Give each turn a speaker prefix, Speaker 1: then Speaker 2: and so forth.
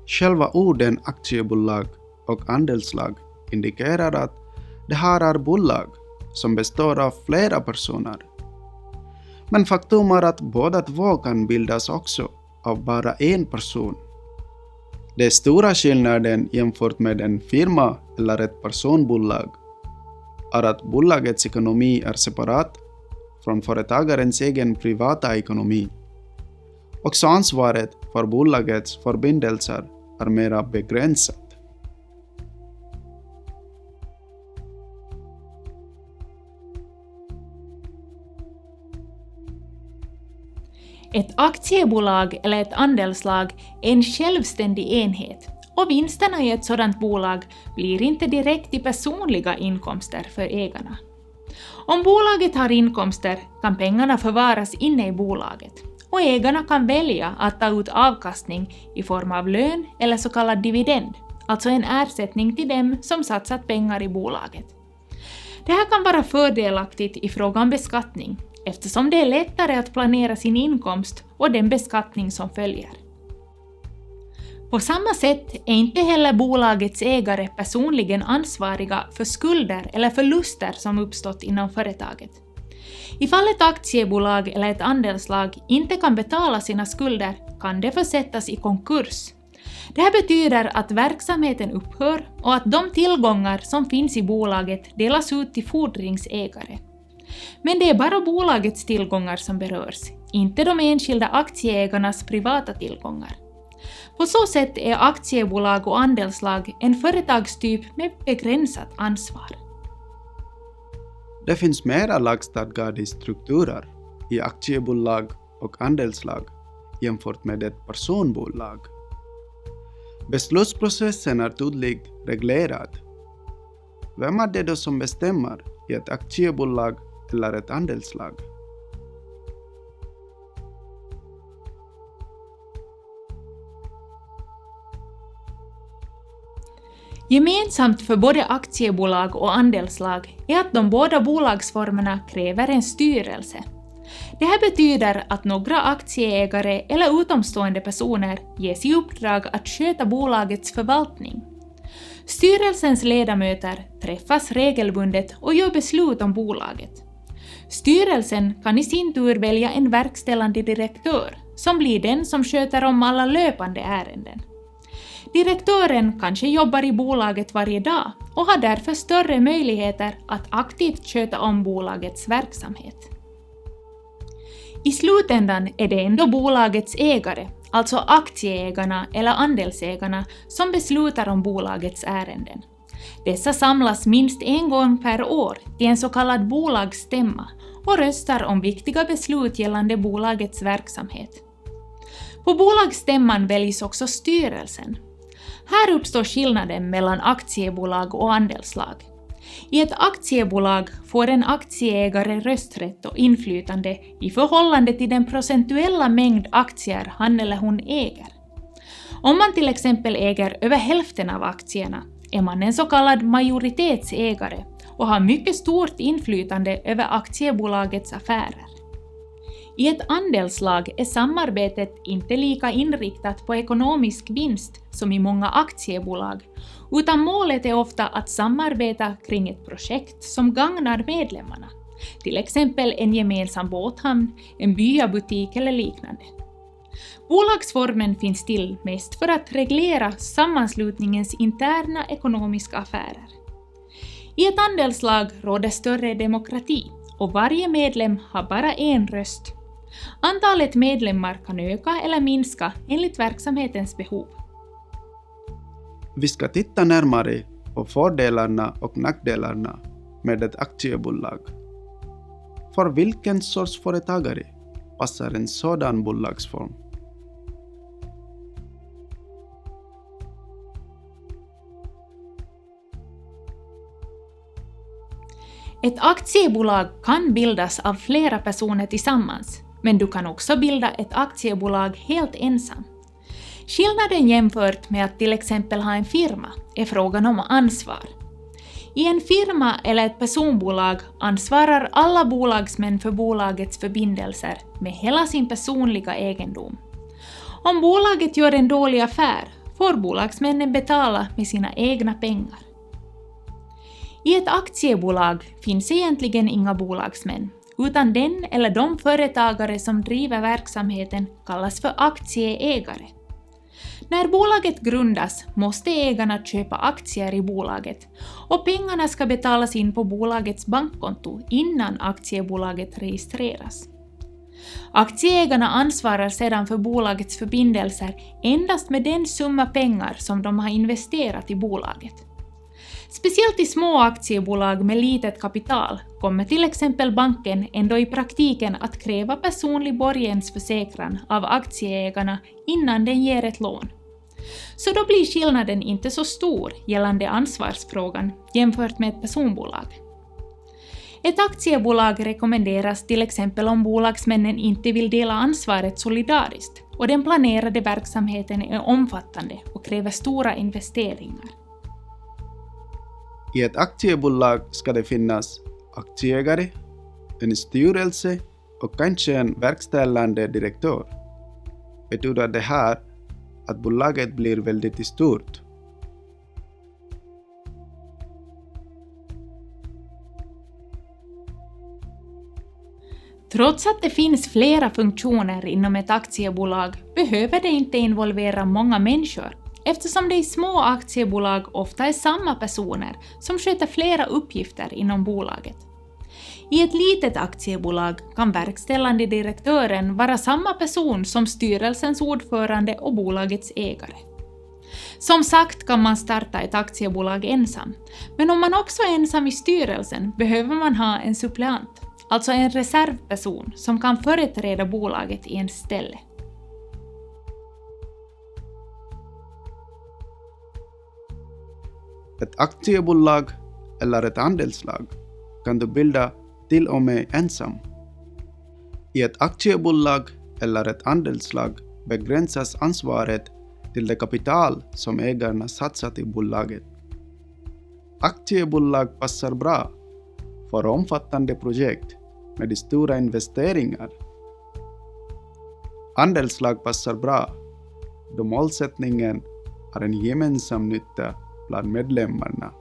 Speaker 1: Själva orden aktiebolag och andelslag indikerar att det här är bolag som består av flera personer. Men faktum är att båda två kan bildas också av bara en person. Den stora skillnaden jämfört med en firma eller ett personbolag är att bolagets ekonomi är separat från företagarens egen privata ekonomi. Också ansvaret för bolagets förbindelser är mera begränsat.
Speaker 2: Ett aktiebolag eller ett andelslag är en självständig enhet och vinsterna i ett sådant bolag blir inte direkt i personliga inkomster för ägarna. Om bolaget har inkomster kan pengarna förvaras inne i bolaget och ägarna kan välja att ta ut avkastning i form av lön eller så kallad dividend, alltså en ersättning till dem som satsat pengar i bolaget. Det här kan vara fördelaktigt i fråga om beskattning eftersom det är lättare att planera sin inkomst och den beskattning som följer. På samma sätt är inte heller bolagets ägare personligen ansvariga för skulder eller förluster som uppstått inom företaget. Ifall ett aktiebolag eller ett andelslag inte kan betala sina skulder kan det försättas i konkurs. Det här betyder att verksamheten upphör och att de tillgångar som finns i bolaget delas ut till fordringsägare. Men det är bara bolagets tillgångar som berörs, inte de enskilda aktieägarnas privata tillgångar. På så sätt är aktiebolag och andelslag en företagstyp med begränsat ansvar.
Speaker 1: Det finns mera lagstadgade strukturer i aktiebolag och andelslag jämfört med ett personbolag. Beslutsprocessen är tydligt reglerad. Vem är det då som bestämmer i ett aktiebolag eller ett andelslag?
Speaker 2: Gemensamt för både aktiebolag och andelslag är att de båda bolagsformerna kräver en styrelse. Det här betyder att några aktieägare eller utomstående personer ges i uppdrag att sköta bolagets förvaltning. Styrelsens ledamöter träffas regelbundet och gör beslut om bolaget. Styrelsen kan i sin tur välja en verkställande direktör som blir den som sköter om alla löpande ärenden. Direktören kanske jobbar i bolaget varje dag och har därför större möjligheter att aktivt sköta om bolagets verksamhet. I slutändan är det ändå bolagets ägare, alltså aktieägarna eller andelsägarna, som beslutar om bolagets ärenden. Dessa samlas minst en gång per år till en så kallad bolagsstämma och röstar om viktiga beslut gällande bolagets verksamhet. På bolagsstämman väljs också styrelsen. Här uppstår skillnaden mellan aktiebolag och andelslag. I ett aktiebolag får en aktieägare rösträtt och inflytande i förhållande till den procentuella mängd aktier han eller hon äger. Om man till exempel äger över hälften av aktierna är man en så kallad majoritetsägare och har mycket stort inflytande över aktiebolagets affärer. I ett andelslag är samarbetet inte lika inriktat på ekonomisk vinst som i många aktiebolag, utan målet är ofta att samarbeta kring ett projekt som gagnar medlemmarna, till exempel en gemensam båthamn, en byabutik eller liknande. Bolagsformen finns till mest för att reglera sammanslutningens interna ekonomiska affärer. I ett andelslag råder större demokrati och varje medlem har bara en röst. Antalet medlemmar kan öka eller minska enligt verksamhetens behov.
Speaker 1: Vi ska titta närmare på fördelarna och nackdelarna med ett aktiebolag. För vilken sorts företagare passar en sådan bolagsform?
Speaker 2: Ett aktiebolag kan bildas av flera personer tillsammans, men du kan också bilda ett aktiebolag helt ensam. Skillnaden jämfört med att till exempel ha en firma är frågan om ansvar. I en firma eller ett personbolag ansvarar alla bolagsmän för bolagets förbindelser med hela sin personliga egendom. Om bolaget gör en dålig affär får bolagsmännen betala med sina egna pengar. I ett aktiebolag finns egentligen inga bolagsmän, utan den eller de företagare som driver verksamheten kallas för aktieägare. När bolaget grundas måste ägarna köpa aktier i bolaget och pengarna ska betalas in på bolagets bankkonto innan aktiebolaget registreras. Aktieägarna ansvarar sedan för bolagets förbindelser endast med den summa pengar som de har investerat i bolaget. Speciellt i små aktiebolag med litet kapital kommer till exempel banken ändå i praktiken att kräva personlig borgensförsäkran av aktieägarna innan den ger ett lån. Så då blir skillnaden inte så stor gällande ansvarsfrågan jämfört med ett personbolag. Ett aktiebolag rekommenderas till exempel om bolagsmännen inte vill dela ansvaret solidariskt och den planerade verksamheten är omfattande och kräver stora investeringar.
Speaker 1: I ett aktiebolag ska det finnas aktieägare, en styrelse och kanske en verkställande direktör. Betyder det här att bolaget blir väldigt stort?
Speaker 2: Trots att det finns flera funktioner inom ett aktiebolag behöver det inte involvera många människor, eftersom det i små aktiebolag ofta är samma personer som sköter flera uppgifter inom bolaget. I ett litet aktiebolag kan verkställande direktören vara samma person som styrelsens ordförande och bolagets ägare. Som sagt kan man starta ett aktiebolag ensam, men om man också är ensam i styrelsen behöver man ha en suppleant, alltså en reservperson som kan företräda bolaget i en ställe.
Speaker 1: Ett aktiebolag eller ett andelslag kan du bilda till och med ensam. I ett aktiebolag eller ett andelslag begränsas ansvaret till det kapital som ägarna satsat i bolaget. Aktiebolag passar bra för omfattande projekt med stora investeringar. Andelslag passar bra då målsättningen är en gemensam nytta bland medlemmarna.